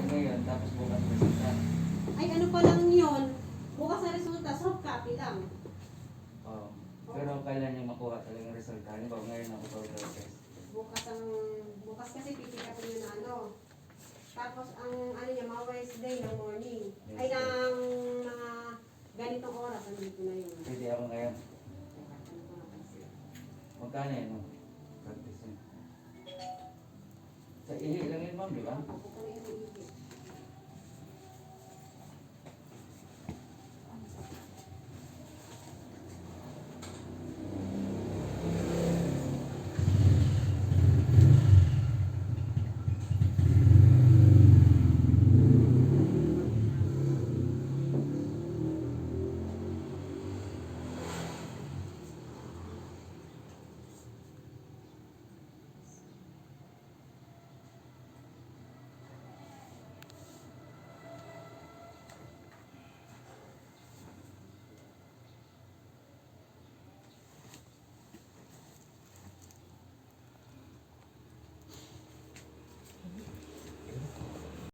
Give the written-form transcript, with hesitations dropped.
ngayon, tapos bukas resulta. Ay, ano pa lang yun? Bukas na resulta, soft copy lang. Oo. Pero kailan yung makuha talagang resulta? Halimbawa ngayon ako test. Bukas kasi pipikapin yun na ano. Tapos ang ano niya, mga Wednesday ng morning. Ay, ng mga ganitong oras, andito na yun. Pwede ako ngayon. Magkano yan? Practice yun. Sa ihi lang yun, ma'am, di ba?